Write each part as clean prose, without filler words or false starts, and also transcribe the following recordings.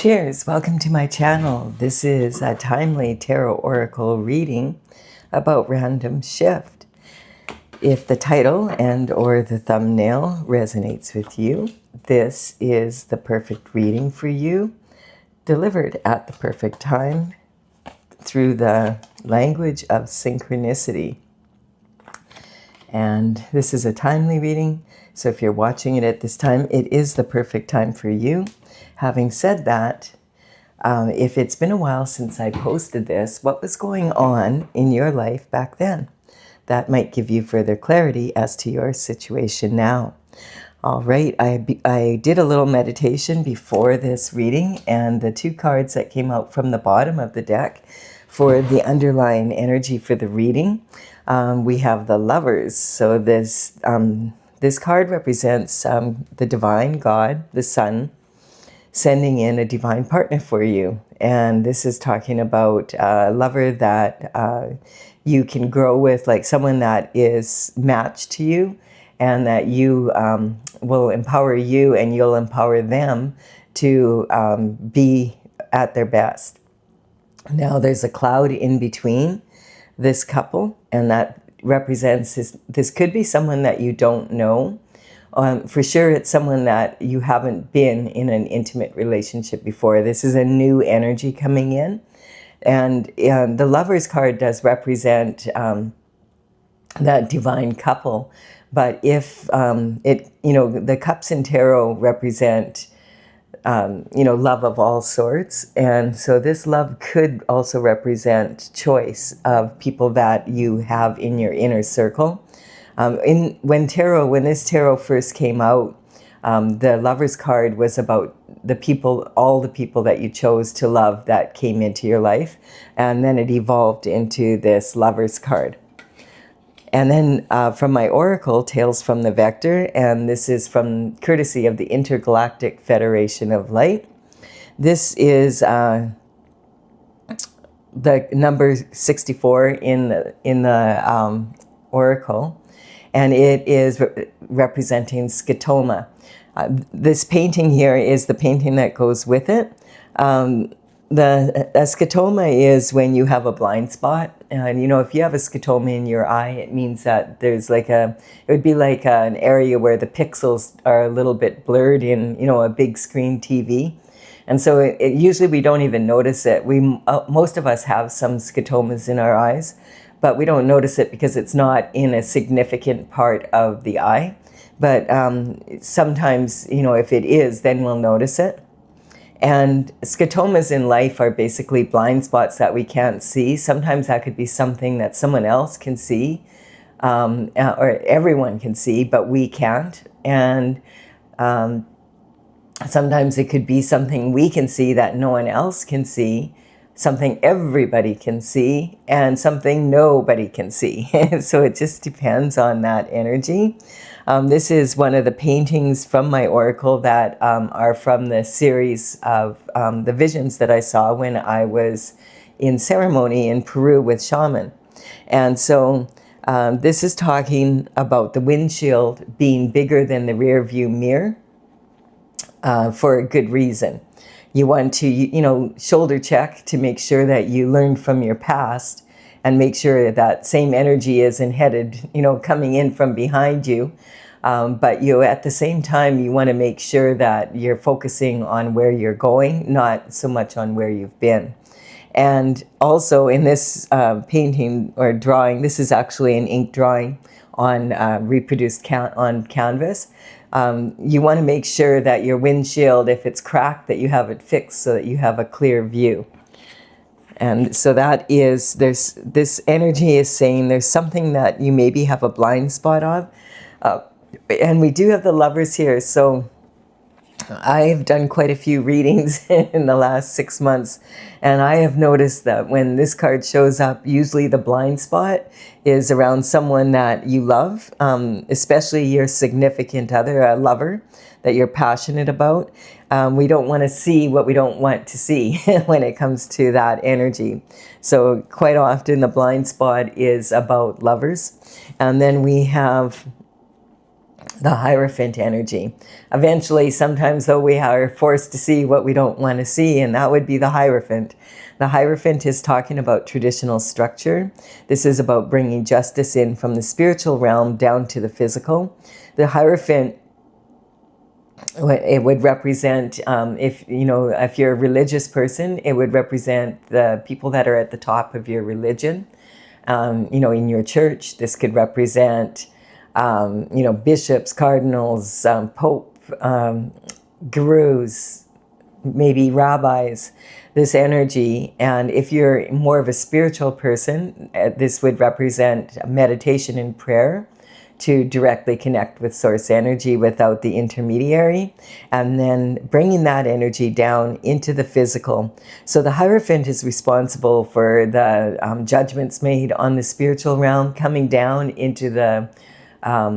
Cheers! Welcome to my channel. This is a timely tarot oracle reading about random shift. If the title and or the thumbnail resonates with you, this is the perfect reading for you, delivered at the perfect time through the language of synchronicity. And this is a timely reading, so if you're watching it at this time, it is the perfect time for you. Having said that, if it's been a while since I posted this, what was going on in your life back then? That might give you further clarity as to your situation now. All right, I did a little meditation before this reading, and the two cards that came out from the bottom of the deck for the underlying energy for the reading, we have the Lovers. So this card represents the divine God, the Sun, sending in a divine partner for you. And this is talking about a lover that you can grow with, like someone that is matched to you, and that you will empower you and you'll empower them to be at their best. Now there's a cloud in between this couple, and that represents this could be someone that you don't know. For sure, it's someone that you haven't been in an intimate relationship before. This is a new energy coming in. And the Lovers card does represent that divine couple. But if the cups in tarot represent, love of all sorts. And so this love could also represent choice of people that you have in your inner circle. When this tarot first came out, the Lovers card was about all the people that you chose to love that came into your life, and then it evolved into this Lovers card. And then from my oracle, Tales from the Vector, and this is from courtesy of the Intergalactic Federation of Light. This is the number 64 in the oracle. And it is representing scotoma. This painting here is the painting that goes with it. A scotoma is when you have a blind spot. And if you have a scotoma in your eye, it means that there's it would be like an area where the pixels are a little bit blurred in, a big screen TV. And so usually we don't even notice it. Most of us have some scotomas in our eyes, but we don't notice it because it's not in a significant part of the eye. But sometimes, if it is, then we'll notice it. And scotomas in life are basically blind spots that we can't see. Sometimes that could be something that someone else can see, or everyone can see, but we can't. And sometimes it could be something we can see that no one else can see, something everybody can see, and something nobody can see. So it just depends on that energy. This is one of the paintings from my oracle that are from the series of the visions that I saw when I was in ceremony in Peru with shaman. And so this is talking about the windshield being bigger than the rear view mirror for a good reason. You want to, shoulder check to make sure that you learned from your past and make sure that same energy isn't headed, coming in from behind you. But at the same time, you want to make sure that you're focusing on where you're going, not so much on where you've been. And also in this painting or drawing, this is actually an ink drawing on reproduced on canvas. You want to make sure that your windshield, if it's cracked, that you have it fixed so that you have a clear view. And so this energy is saying there's something that you maybe have a blind spot of. And we do have the Lovers here. So I've done quite a few readings in the last 6 months, and I have noticed that when this card shows up, usually the blind spot is around someone that you love, especially your significant other, a lover that you're passionate about. We don't want to see what we don't want to see when it comes to that energy. So quite often the blind spot is about lovers. And then we have the Hierophant energy. Eventually, sometimes though, we are forced to see what we don't want to see, and that would be the Hierophant. The Hierophant is talking about traditional structure. This is about bringing justice in from the spiritual realm down to the physical. The Hierophant, it would represent, if you're a religious person, it would represent the people that are at the top of your religion. In your church, this could represent, bishops, cardinals, pope, gurus, maybe rabbis, this energy. And if you're more of a spiritual person, this would represent meditation and prayer to directly connect with source energy without the intermediary, and then bringing that energy down into the physical. So the Hierophant is responsible for the judgments made on the spiritual realm coming down into the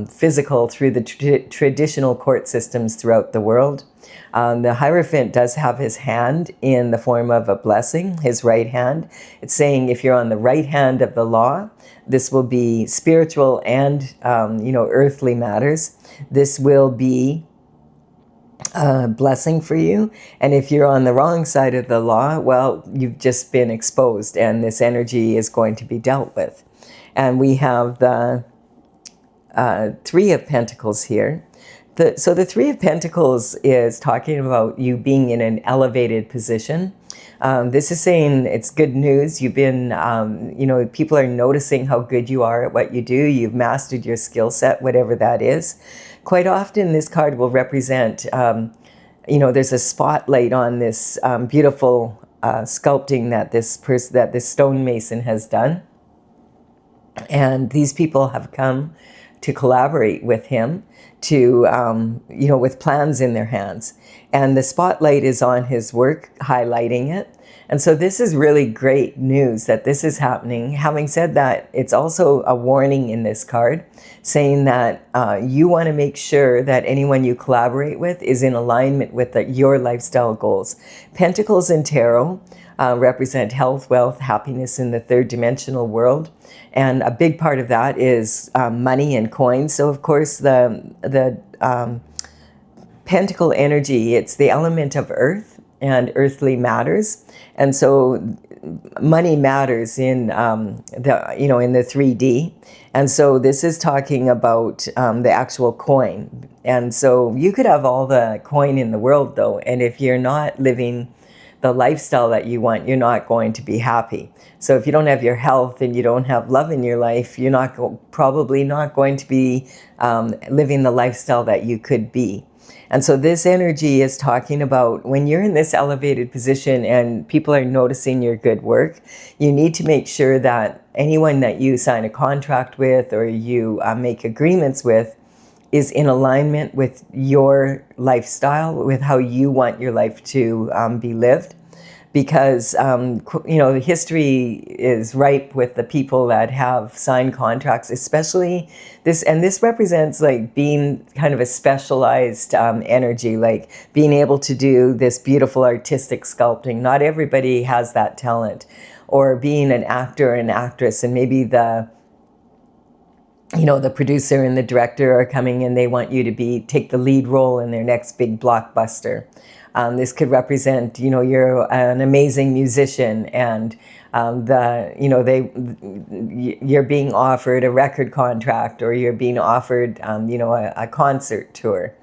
physical through the traditional court systems throughout the world. The Hierophant does have his hand in the form of a blessing, his right hand. It's saying if you're on the right hand of the law, this will be spiritual and, earthly matters. This will be a blessing for you. And if you're on the wrong side of the law, well, you've just been exposed, and this energy is going to be dealt with. And we have the Three of Pentacles here. So the Three of Pentacles is talking about you being in an elevated position. This is saying it's good news. You've been, people are noticing how good you are at what you do. You've mastered your skill set, whatever that is. Quite often this card will represent, there's a spotlight on this beautiful sculpting that this stonemason has done. And these people have come to collaborate with him to, with plans in their hands. And the spotlight is on his work, highlighting it. And so this is really great news that this is happening. Having said that, it's also a warning in this card saying that you want to make sure that anyone you collaborate with is in alignment with your lifestyle goals. Pentacles in tarot represent health, wealth, happiness in the third dimensional world. And a big part of that is money and coins. So of course the Pentacle energy, it's the element of earth and earthly matters. And so money matters in in the 3D. And so this is talking about the actual coin. And so you could have all the coin in the world though, and if you're not living the lifestyle that you want, you're not going to be happy. So if you don't have your health and you don't have love in your life, you're probably not going to be living the lifestyle that you could be. And so this energy is talking about when you're in this elevated position and people are noticing your good work, you need to make sure that anyone that you sign a contract with or you make agreements with is in alignment with your lifestyle, with how you want your life to be lived. Because, history is ripe with the people that have signed contracts, especially this, and this represents like being kind of a specialized energy, like being able to do this beautiful artistic sculpting. Not everybody has that talent. Or being an actor or an actress, and maybe the producer and the director are coming and they want you to take the lead role in their next big blockbuster. This could represent, you're an amazing musician and you're being offered a record contract, or you're being offered, a concert tour.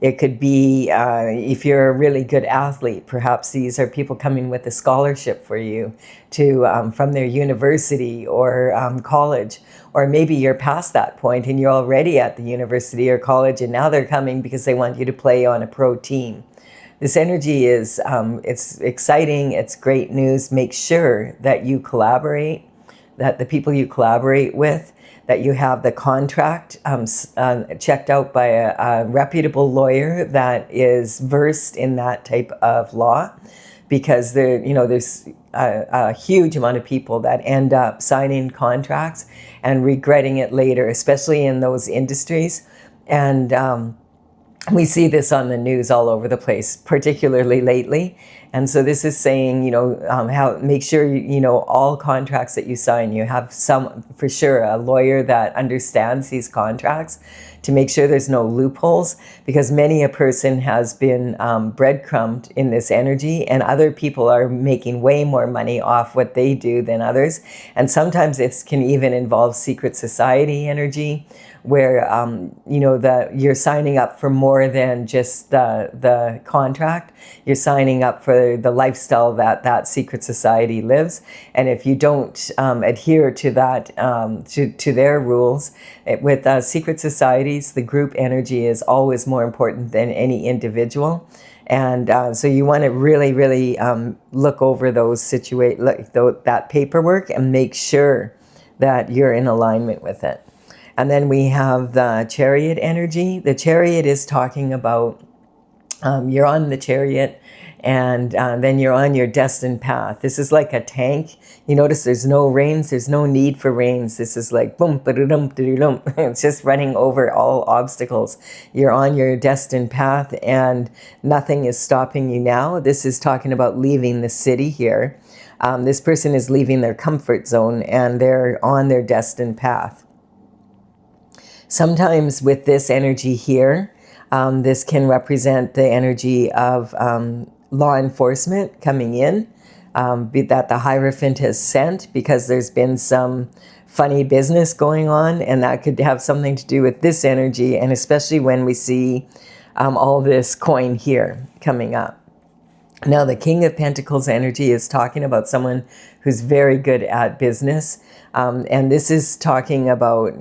It could be, if you're a really good athlete, perhaps these are people coming with a scholarship for you from their university or college. Or maybe you're past that point and you're already at the university or college, and now they're coming because they want you to play on a pro team. This energy is, it's exciting, it's great news. Make sure that you collaborate, that the people you collaborate with, that you have the contract checked out by a reputable lawyer that is versed in that type of law, because there's a huge amount of people that end up signing contracts and regretting it later, especially in those industries. And we see this on the news all over the place, particularly lately. And so this is saying, how make sure all contracts that you sign, you have for sure a lawyer that understands these contracts to make sure there's no loopholes, because many a person has been breadcrumbed in this energy, and other people are making way more money off what they do than others. And sometimes it can even involve secret society energy, where you're signing up for more than just the contract. You're signing up for the lifestyle that secret society lives, and if you don't adhere to that, to their rules, with secret societies, the group energy is always more important than any individual. And so you want to really, really look over that paperwork and make sure that you're in alignment with it. And then we have the Chariot energy. The Chariot is talking about you're on the chariot, and then you're on your destined path. This is like a tank. You notice there's no rains. There's no need for rains. This is like boom, ba-da-dum, da-da-dum. It's just running over all obstacles. You're on your destined path, and nothing is stopping you now. This is talking about leaving the city here. This person is leaving their comfort zone, and they're on their destined path. Sometimes with this energy here, this can represent the energy of law enforcement coming in, that the Hierophant has sent, because there's been some funny business going on, and that could have something to do with this energy, and especially when we see all this coin here coming up. Now, the King of Pentacles energy is talking about someone who's very good at business. And this is talking about,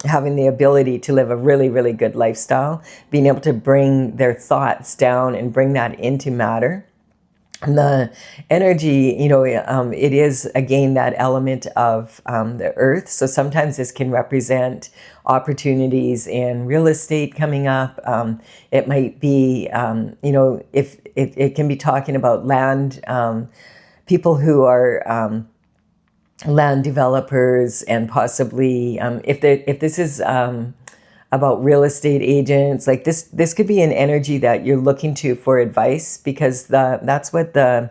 having the ability to live a really, really good lifestyle, being able to bring their thoughts down and bring that into matter. The energy, it is, again, that element of the earth. So sometimes this can represent opportunities in real estate coming up. It might be, if it can be talking about land, people who are land developers, and possibly if this is about real estate agents, like this could be an energy that you're looking to for advice, because that's what the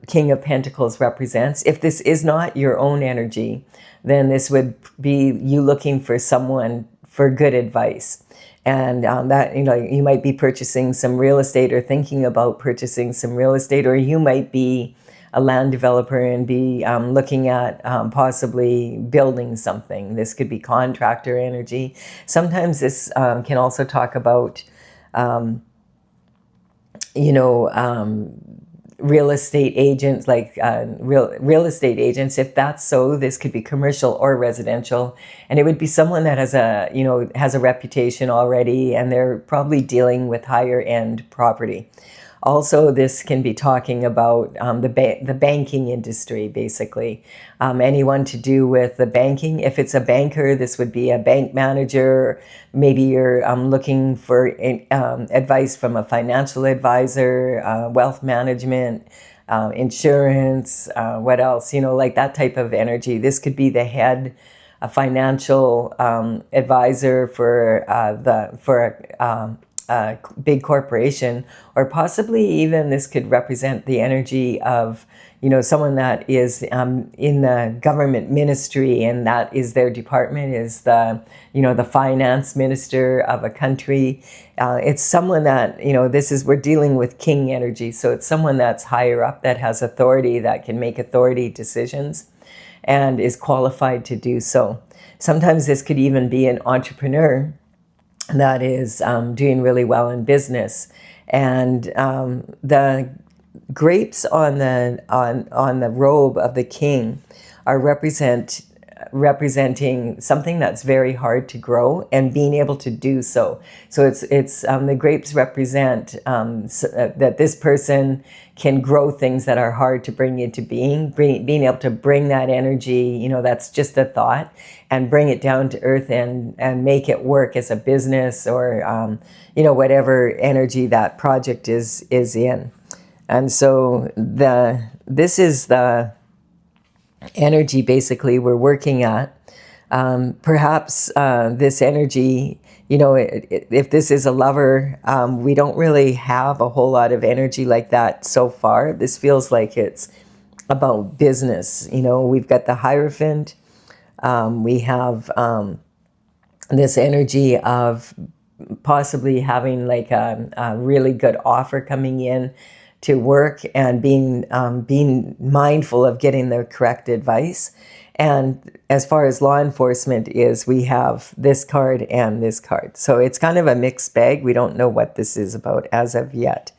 King of Pentacles represents. If this is not your own energy, then this would be you looking for someone for good advice. And that, you might be purchasing some real estate, or thinking about purchasing some real estate, or you might be a land developer and be looking at possibly building something. This could be contractor energy. Sometimes this can also talk about, real estate agents, like real estate agents. If that's so, this could be commercial or residential, and it would be someone that has a reputation already, and they're probably dealing with higher end property. Also, this can be talking about the banking industry, basically. Anyone to do with the banking. If it's a banker, this would be a bank manager. Maybe you're looking for advice from a financial advisor, wealth management, insurance, what else? Like that type of energy. This could be the head, a financial advisor for a big corporation, or possibly even this could represent the energy of, someone that is in the government ministry, and that is their department, is the finance minister of a country. It's someone that, we're dealing with king energy. So it's someone that's higher up, that has authority, that can make authority decisions, and is qualified to do so. Sometimes this could even be an entrepreneur that is doing really well in business. And the grapes on the robe of the king are representing something that's very hard to grow, and being able to do so. So it's the grapes represent that this person can grow things that are hard to bring into being, being able to bring that energy, that's just a thought, and bring it down to earth and make it work as a business, or whatever energy that project is in. And so this is the energy basically we're working at. Perhaps this energy you know, if this is a lover, we don't really have a whole lot of energy like that so far. This feels like it's about business. You know, we've got the Hierophant. We have this energy of possibly having like a really good offer coming in to work, and being mindful of getting the correct advice. And as far as law enforcement is, we have this card and this card. So it's kind of a mixed bag. We don't know what this is about as of yet.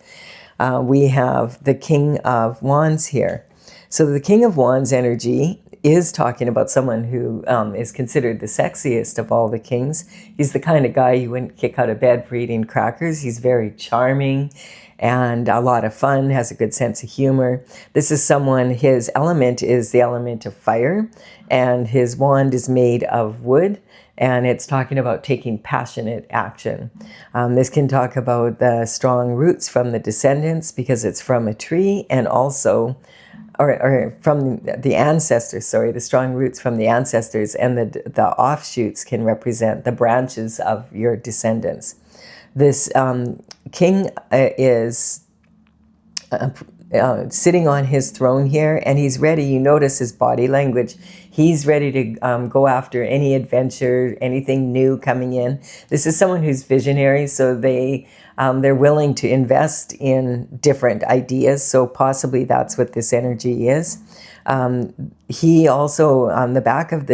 We have the King of Wands here. So the King of Wands energy is talking about someone who is considered the sexiest of all the kings. He's the kind of guy you wouldn't kick out of bed for eating crackers. He's very charming and a lot of fun, has a good sense of humor. This is someone, his element is the element of fire, and his wand is made of wood, and it's talking about taking passionate action. This can talk about the strong roots from the descendants, because it's from a tree, and also or from the ancestors, sorry, the strong roots from the ancestors, and the offshoots can represent the branches of your descendants. This king is sitting on his throne here, and he's ready. You notice his body language. He's ready to go after any adventure, anything new coming in. This is someone who's visionary, so they're willing to invest in different ideas. So possibly that's what this energy is. He also, on the back of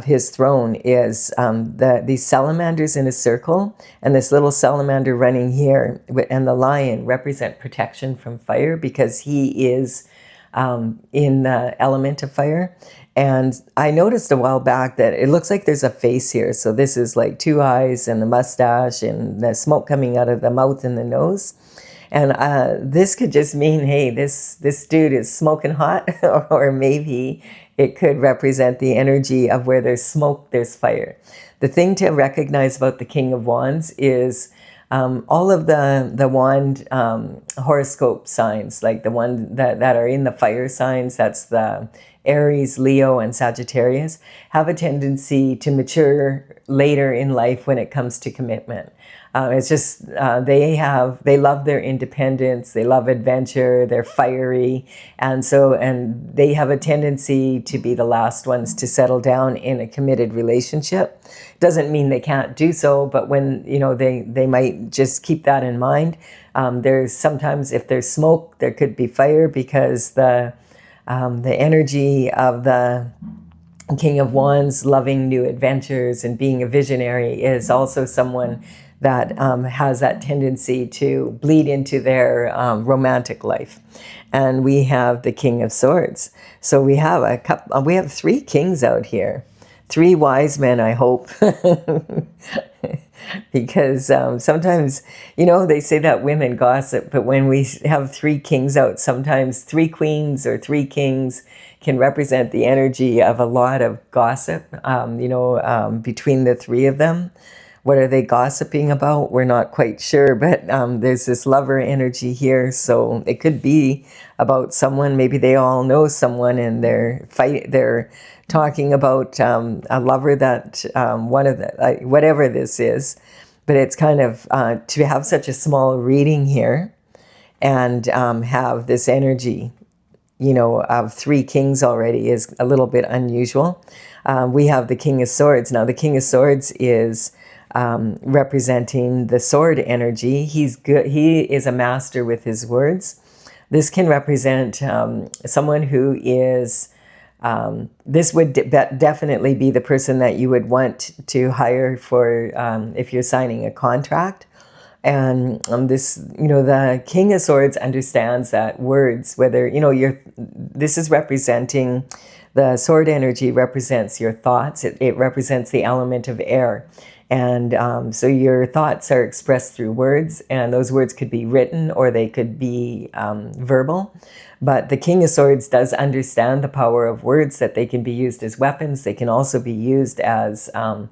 his throne is these salamanders in a circle, and this little salamander running here, and the lion represent protection from fire, because he is in the element of fire. And I noticed a while back that it looks like there's a face here. So this is like two eyes and the mustache and the smoke coming out of the mouth and the nose. And this could just mean, hey, this dude is smoking hot, or maybe it could represent the energy of where there's smoke, there's fire. The thing to recognize about the King of Wands is all of the wand horoscope signs, like the one that are in the fire signs, that's the Aries, Leo, and Sagittarius, have a tendency to mature later in life when it comes to commitment. It's just they love their independence, they love adventure, they're fiery, and they have a tendency to be the last ones to settle down in a committed relationship. Doesn't mean they can't do so, but when they might just keep that in mind. There's sometimes, if there's smoke, there could be fire, because the energy of the King of Wands loving new adventures and being a visionary is also someone that has that tendency to bleed into their romantic life. And we have the King of Swords. So we have three kings out here. Three wise men, I hope. Because sometimes, they say that women gossip, but when we have three kings out, sometimes three queens or three kings can represent the energy of a lot of gossip, between the three of them. What are they gossiping about? We're not quite sure, but there's this lover energy here. So it could be about someone. Maybe they all know someone, and they're talking about a lover that whatever this is. But it's kind of to have such a small reading here and have this energy, of three kings already is a little bit unusual. We have the King of Swords. Now, the King of Swords is representing the sword energy. He's good. He is a master with his words. This can represent someone who is, this would definitely be the person that you would want to hire for if you're signing a contract. And the King of Swords understands that words, whether, this is representing, the sword energy represents your thoughts. It represents the element of air. And so your thoughts are expressed through words, and those words could be written or they could be verbal. But the King of Swords does understand the power of words, that they can be used as weapons. They can also be used as to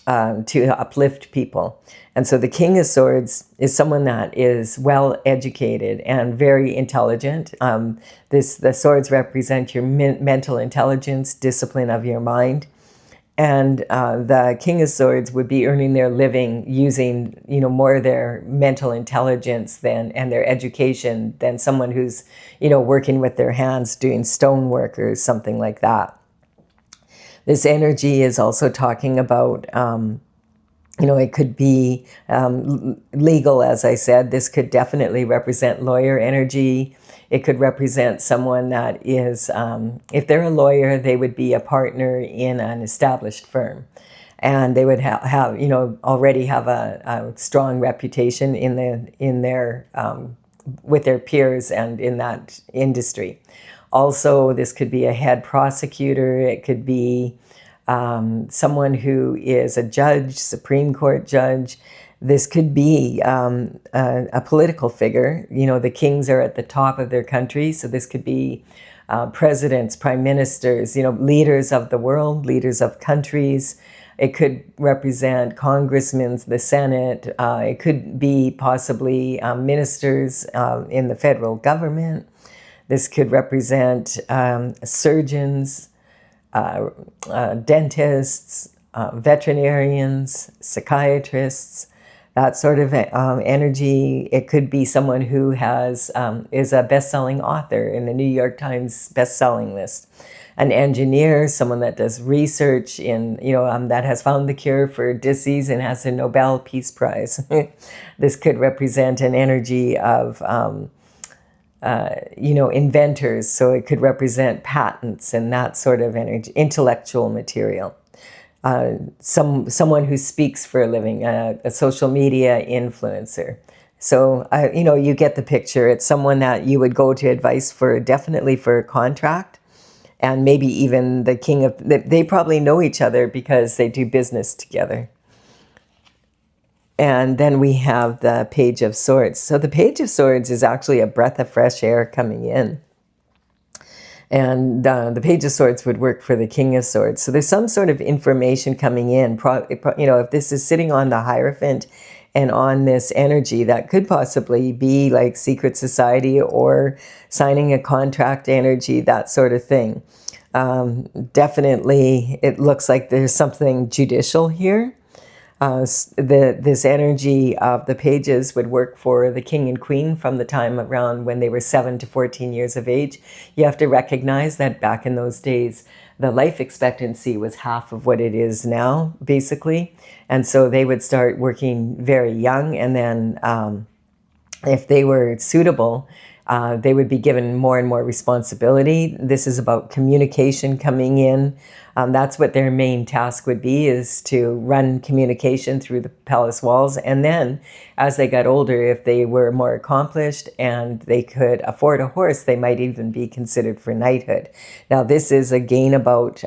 uplift people. And so the King of Swords is someone that is well educated and very intelligent. The swords represent your mental intelligence, discipline of your mind. And the King of Swords would be earning their living using, more of their mental intelligence and their education than someone who's, working with their hands, doing stonework or something like that. This energy is also talking about, it could be legal, as I said. This could definitely represent lawyer energy. It could represent someone that is, if they're a lawyer, they would be a partner in an established firm. And they would have already have a strong reputation in their with their peers and in that industry. Also, this could be a head prosecutor. It could be someone who is a judge, Supreme Court judge. This could be a political figure. The kings are at the top of their country, so this could be presidents, prime ministers, leaders of the world, leaders of countries. It could represent congressmen, the Senate. It could be possibly ministers in the federal government. This could represent surgeons, dentists, veterinarians, psychiatrists, that sort of energy. It could be someone who is a best-selling author in the New York Times best-selling list. An engineer, someone that does research in, that has found the cure for disease and has a Nobel Peace Prize. This could represent an energy of, inventors. So it could represent patents and that sort of energy, intellectual material. Someone who speaks for a living, a social media influencer. So, you get the picture. It's someone that you would go to advice for, definitely for a contract. And maybe even the king of, they probably know each other because they do business together. And then we have the Page of Swords. So the Page of Swords is actually a breath of fresh air coming in. And the Page of Swords would work for the King of Swords. So there's some sort of information coming in. If this is sitting on the Hierophant and on this energy, that could possibly be like secret society or signing a contract energy, that sort of thing. Definitely, it looks like there's something judicial here. This energy of the pages would work for the king and queen from the time around when they were 7 to 14 years of age. You have to recognize that back in those days, the life expectancy was half of what it is now, basically. And so they would start working very young, and then if they were suitable, they would be given more and more responsibility. This is about communication coming in. That's what their main task would be, is to run communication through the palace walls. And then as they got older, if they were more accomplished and they could afford a horse, they might even be considered for knighthood. Now, this is again about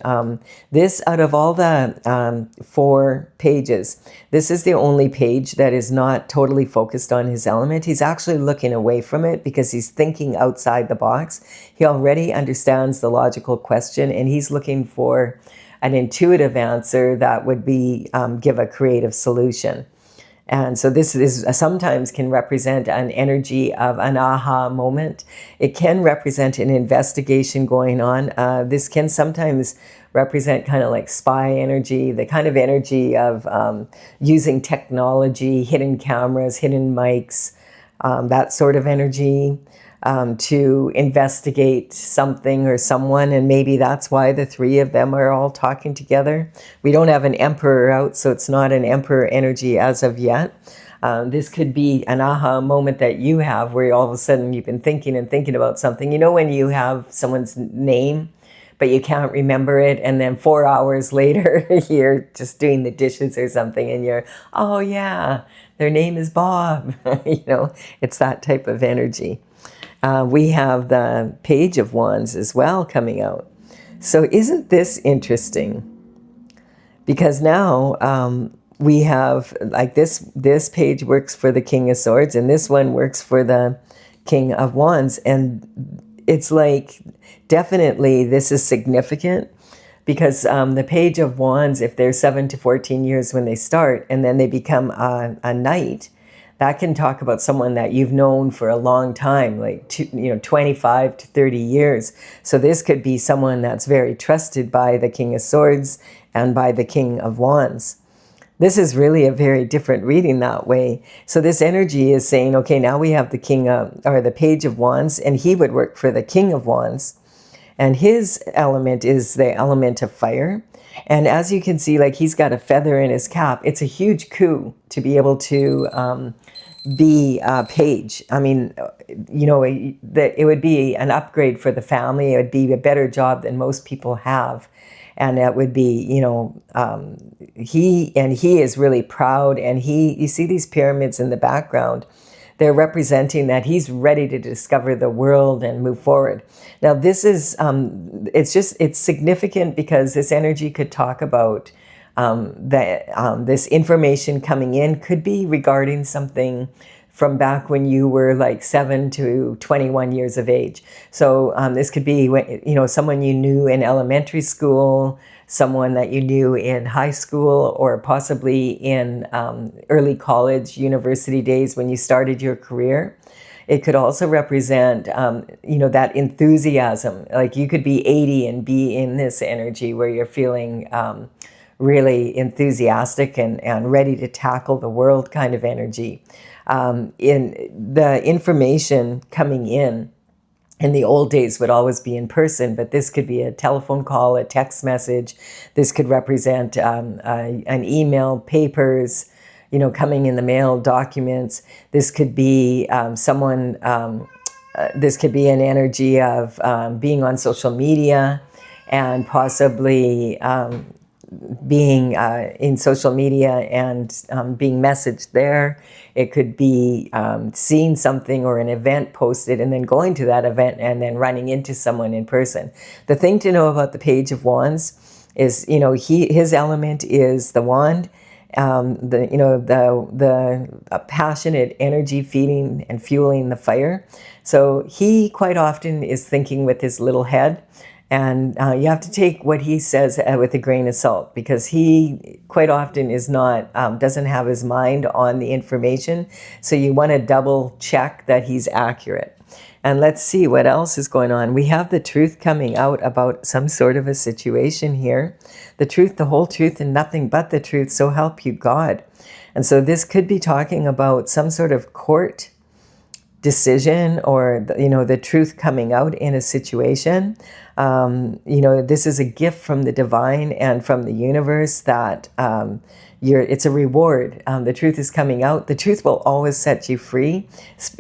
this out of all the 4 pages. This is the only page that is not totally focused on his element. He's actually looking away from it because he's thinking outside the box. He already understands the logical question, and he's looking for an intuitive answer that would be give a creative solution. And so this is sometimes can represent an energy of an aha moment. It can represent an investigation going on. This can sometimes represent kind of like spy energy, the kind of energy of using technology, hidden cameras, hidden mics, that sort of energy. To investigate something or someone, and maybe that's why the 3 of them are all talking together. We don't have an emperor out, so it's not an emperor energy as of yet. This could be an aha moment that you have where all of a sudden you've been thinking and thinking about something. You know when you have someone's name, but you can't remember it, and then 4 hours later you're just doing the dishes or something and you're, oh yeah, their name is Bob. It's that type of energy. We have the Page of Wands as well coming out. So isn't this interesting? Because now we have, like this page works for the King of Swords, and this one works for the King of Wands. And it's like, definitely this is significant, because the Page of Wands, if they're 7 to 14 years when they start, and then they become a knight, That can talk about someone that you've known for a long time, like 25 to 30 years. So this could be someone that's very trusted by the King of Swords and by the King of Wands. This is really a very different reading that way. So this energy is saying, okay, now we have the King of, or the Page of Wands, and he would work for the King of Wands. And his element is the element of fire. And as you can see, like, he's got a feather in his cap. It's a huge coup to be able to be a page. I mean, it would be an upgrade for the family. It would be a better job than most people have. And that would be, he is really proud. And you see these pyramids in the background. They're representing that he's ready to discover the world and move forward. Now, this is, it's significant because this energy could talk about this information coming in could be regarding something from back when you were like 7 to 21 years of age. So this could be, someone you knew in elementary school, someone that you knew in high school, or possibly in early college, university days when you started your career. It could also represent, that enthusiasm. Like, you could be 80 and be in this energy where you're feeling really enthusiastic and ready to tackle the world kind of energy. In the information coming in the old days would always be in person, but this could be a telephone call, a text message. This could represent an email, papers, coming in the mail, documents. This could be this could be an energy of being on social media and possibly being in social media and being messaged there. It could be seeing something or an event posted and then going to that event and then running into someone in person. The thing to know about the Page of Wands is, his element is the wand, the passionate energy feeding and fueling the fire. So he quite often is thinking with his little head. And you have to take what he says with a grain of salt, because he quite often is not, doesn't have his mind on the information. So you want to double check that he's accurate. And let's see what else is going on. We have the truth coming out about some sort of a situation here. The truth, the whole truth, and nothing but the truth, so help you God. And so this could be talking about some sort of court decision, or the truth coming out in a situation. This is a gift from the divine and from the universe that it's a reward. The truth is coming out. The truth will always set you free,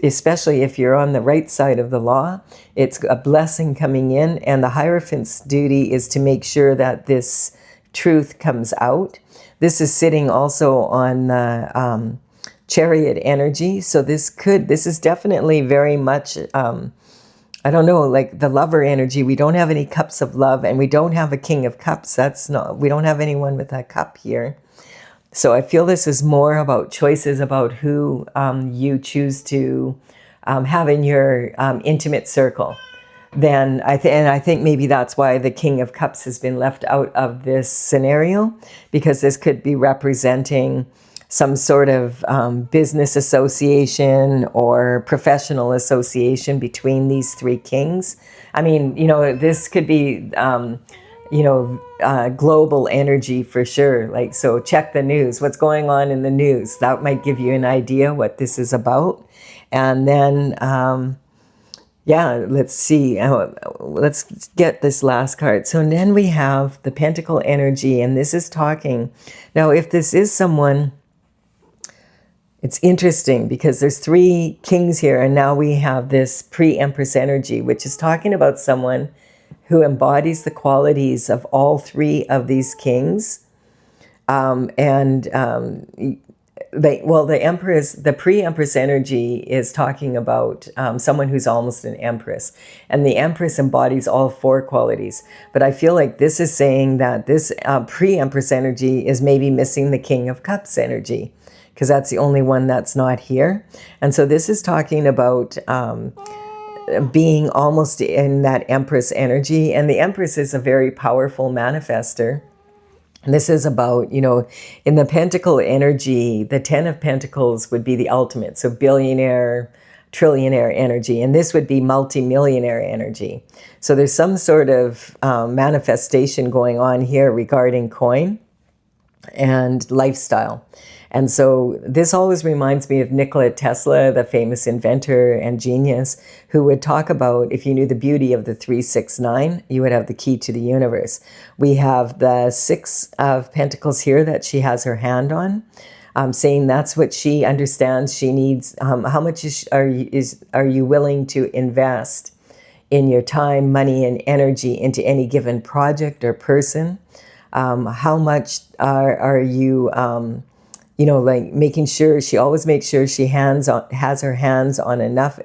especially if you're on the right side of the law. It's a blessing coming in, and the Hierophant's duty is to make sure that this truth comes out. This is sitting also on the Chariot energy. So this is definitely very much, I don't know, like the Lover energy. We don't have any cups of love, and we don't have a King of Cups. We don't have anyone with a cup here. So I feel this is more about choices about who you choose to have in your intimate circle. And I think maybe that's why the King of Cups has been left out of this scenario, because this could be representing some sort of business association or professional association between these three kings. I mean, this could be, global energy for sure. Like, so check the news. What's going on in the news? That might give you an idea what this is about. And then, let's see. Let's get this last card. So then we have the Pentacle energy, and this is talking. Now, if this is someone, it's interesting because there's three kings here, and now we have this pre-Empress energy, which is talking about someone who embodies the qualities of all three of these kings. The pre-Empress energy is talking about someone who's almost an Empress, and the Empress embodies all four qualities. But I feel like this is saying that this pre-Empress energy is maybe missing the King of Cups energy, because that's the only one that's not here. And so this is talking about being almost in that Empress energy. And the Empress is a very powerful manifester. This is about, you know, in the pentacle energy, the 10 of Pentacles would be the ultimate. So billionaire, trillionaire energy. And this would be multimillionaire energy. So there's some sort of manifestation going on here regarding coin and lifestyle. And so this always reminds me of Nikola Tesla, the famous inventor and genius, who would talk about, if you knew the beauty of the 369, you would have the key to the universe. We have the 6 of Pentacles here that she has her hand on, saying that's what she understands she needs. How much are you willing to invest in your time, money, and energy into any given project or person? How much are you, you know, like making sure, she always makes sure she has her hands on enough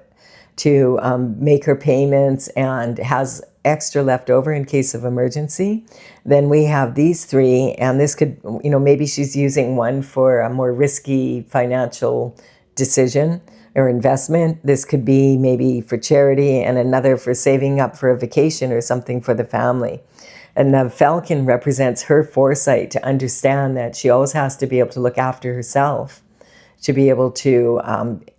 to make her payments and has extra left over in case of emergency. Then we have these 3, and this could, you know, maybe she's using one for a more risky financial decision or investment. This could be maybe for charity, and another for saving up for a vacation or something for the family. And the falcon represents her foresight to understand that she always has to be able to look after herself to be able to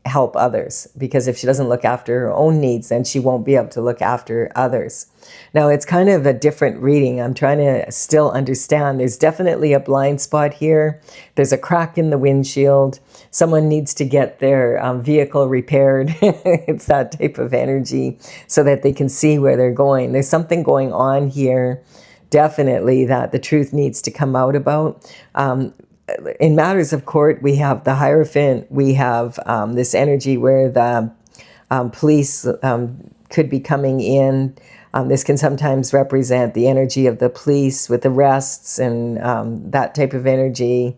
help others. Because if she doesn't look after her own needs, then she won't be able to look after others. Now, it's kind of a different reading. I'm trying to still understand. There's definitely a blind spot here. There's a crack in the windshield. Someone needs to get their vehicle repaired. It's that type of energy, so that they can see where they're going. There's something going on here, definitely, that the truth needs to come out about. In matters of court, we have the Hierophant. We have this energy where the police could be coming in. This can sometimes represent the energy of the police with arrests and that type of energy.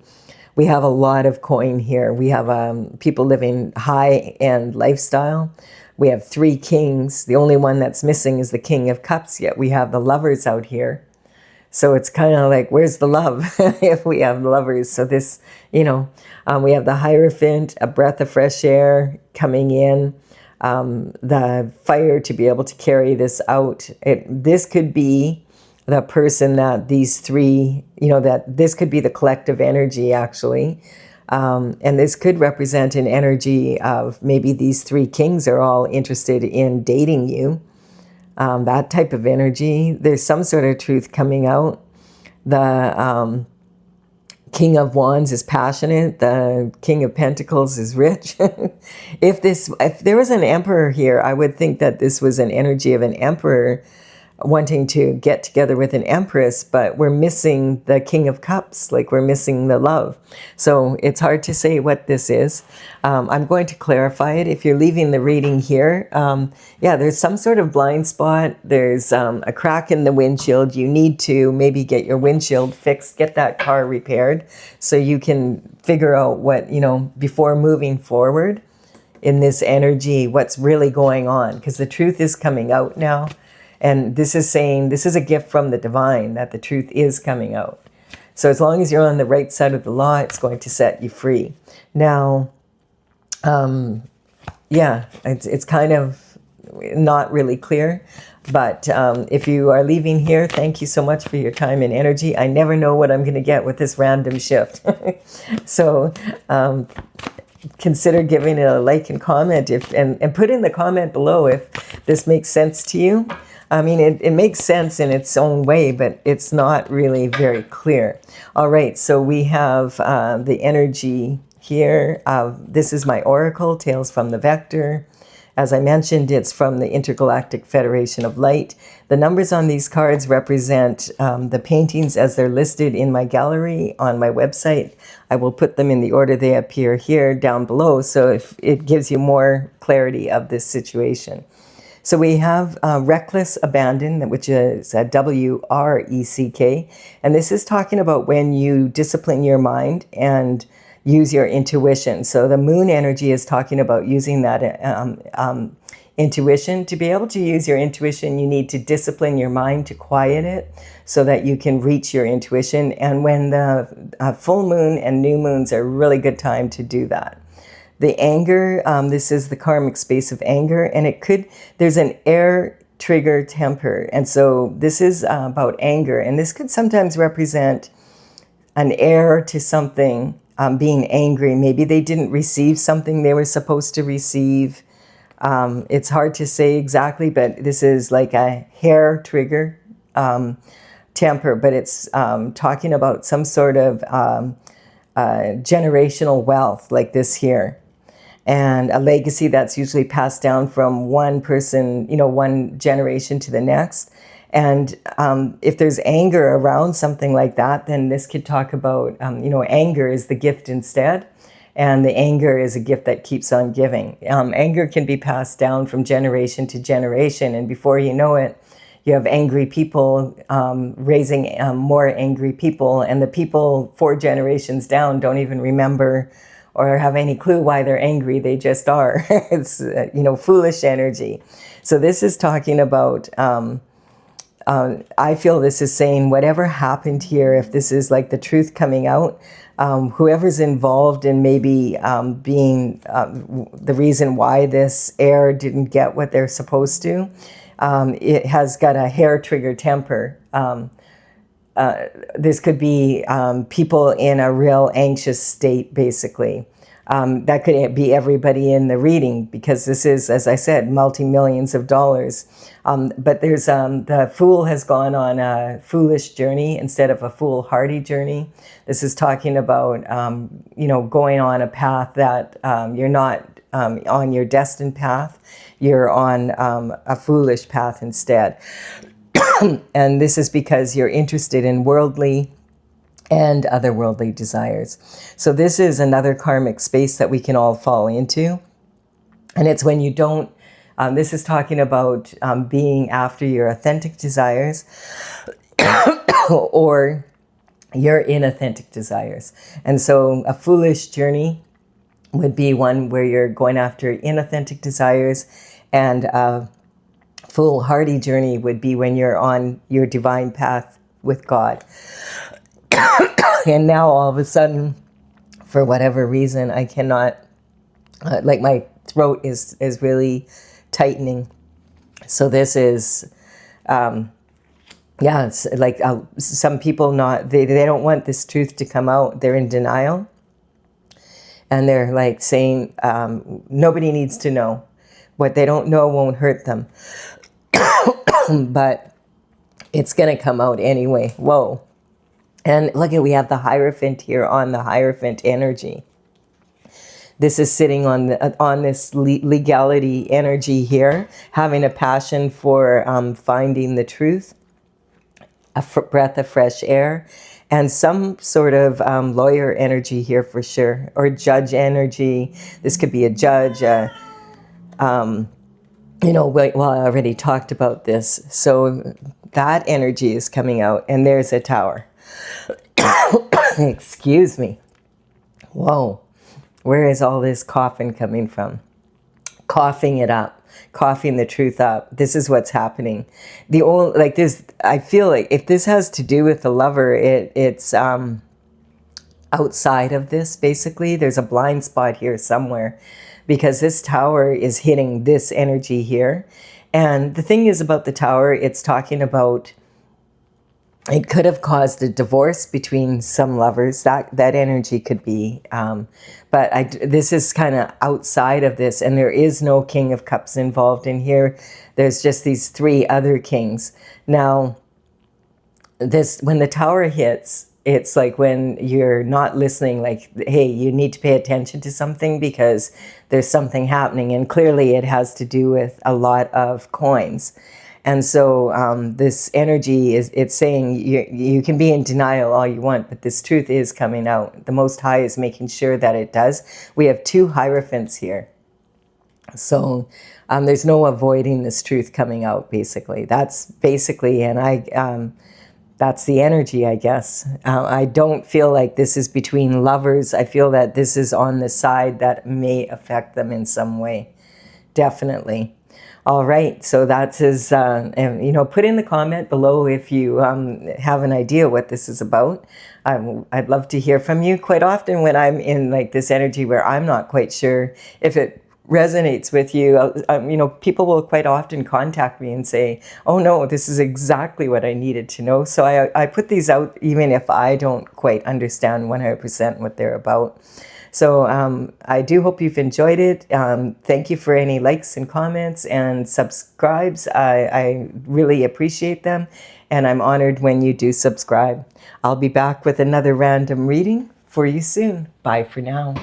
We have a lot of coin here. We have people living high-end lifestyle. We have 3 kings. The only one that's missing is the King of Cups, yet we have the Lovers out here. So it's kind of like, where's the love if we have lovers? So this, you know, we have the Hierophant, a breath of fresh air coming in, the fire to be able to carry this out. This could be the person that these 3, you know, that this could be the collective energy, actually. And this could represent an energy of maybe these 3 kings are all interested in dating you. That type of energy. There's some sort of truth coming out. The King of Wands is passionate. The King of Pentacles is rich. If there was an emperor here, I would think that this was an energy of an emperor wanting to get together with an empress, but we're missing the King of Cups, like we're missing the love. So it's hard to say what this is. I'm going to clarify it. If you're leaving the reading here, yeah, there's some sort of blind spot. There's a crack in the windshield. You need to maybe get your windshield fixed, get that car repaired, so you can figure out what, you know, before moving forward in this energy, what's really going on, because the truth is coming out now. And this is saying, this is a gift from the divine, that the truth is coming out. So as long as you're on the right side of the law, it's going to set you free. Now, yeah, it's kind of not really clear. But if you are leaving here, thank you so much for your time and energy. I never know what I'm going to get with this random shift. So consider giving it a like and comment, and put in the comment below if this makes sense to you. I mean, it makes sense in its own way, but it's not really very clear. All right, so we have the energy here. This is my oracle, Tales from the Vector. As I mentioned, it's from the Intergalactic Federation of Light. The numbers on these cards represent the paintings as they're listed in my gallery on my website. I will put them in the order they appear here down below, so if it gives you more clarity of this situation. So we have reckless abandon, which is a W-R-E-C-K. And this is talking about when you discipline your mind and use your intuition. So the moon energy is talking about using that intuition. To be able to use your intuition, you need to discipline your mind to quiet it so that you can reach your intuition. And when the full moon and new moons are a really good time to do that. The anger, this is the karmic space of anger, and there's an air trigger temper. And so this is about anger, and this could sometimes represent an heir to something being angry. Maybe they didn't receive something they were supposed to receive. It's hard to say exactly, but this is like a hair trigger temper, but it's talking about some sort of generational wealth like this here. And a legacy that's usually passed down from one person, one generation to the next. And if there's anger around something like that, then this could talk about, anger is the gift instead. And the anger is a gift that keeps on giving. Anger can be passed down from generation to generation. And before you know it, you have angry people raising more angry people. And the people 4 generations down don't even remember or have any clue why they're angry. They just are. It's, foolish energy. So this is talking about, I feel this is saying whatever happened here, if this is like the truth coming out, whoever's involved in maybe being the reason why this heir didn't get what they're supposed to, it has got a hair trigger temper. This could be people in a real anxious state, basically. That could be everybody in the reading, because this is, as I said, multi-millions of dollars. But there's the fool has gone on a foolish journey instead of a foolhardy journey. This is talking about, going on a path that you're not on your destined path. You're on a foolish path instead. And this is because you're interested in worldly and otherworldly desires. So this is another karmic space that we can all fall into. And it's when you don't, this is talking about being after your authentic desires or your inauthentic desires. And so a foolish journey would be one where you're going after inauthentic desires, and foolhardy journey would be when you're on your divine path with God. And now all of a sudden, for whatever reason, I cannot, my throat is really tightening. So this is, it's like some people they don't want this truth to come out. They're in denial. And they're like saying, nobody needs to know. What they don't know won't hurt them. But it's going to come out anyway. Whoa. And look at, we have the Hierophant here on the Hierophant energy. This is sitting on this legality energy here, having a passion for finding the truth, a breath of fresh air, and some sort of lawyer energy here for sure, or judge energy. This could be a judge, well, I already talked about this. So that energy is coming out, and there's a Tower. Excuse me. Whoa. Where is all this coughing coming from? Coughing it up. Coughing the truth up. This is what's happening. I feel like if this has to do with the lover, it's outside of this, basically. There's a blind spot here somewhere, because this Tower is hitting this energy here. And the thing is about the Tower, it's talking about, it could have caused a divorce between some lovers. That energy could be, but this is kind of outside of this, and there is no King of Cups involved in here. There's just these 3 other kings. Now, when the Tower hits, it's like when you're not listening, like, hey, you need to pay attention to something because there's something happening, and clearly it has to do with a lot of coins. And so this energy it's saying you can be in denial all you want, but this truth is coming out. The Most High is making sure that it does. We have 2 Hierophants here. So there's no avoiding this truth coming out, basically. That's basically, and that's the energy, I guess. I don't feel like this is between lovers. I feel that this is on the side that may affect them in some way. Definitely. All right, so that's his, put in the comment below if you have an idea what this is about. I'd love to hear from you. Quite often when I'm in like this energy where I'm not quite sure if it resonates with you. You know, people will quite often contact me and say, oh no, this is exactly what I needed to know. So I put these out even if I don't quite understand 100% what they're about. So I do hope you've enjoyed it. Thank you for any likes and comments and subscribes. I really appreciate them, and I'm honored when you do subscribe. I'll be back with another random reading for you soon. Bye for now.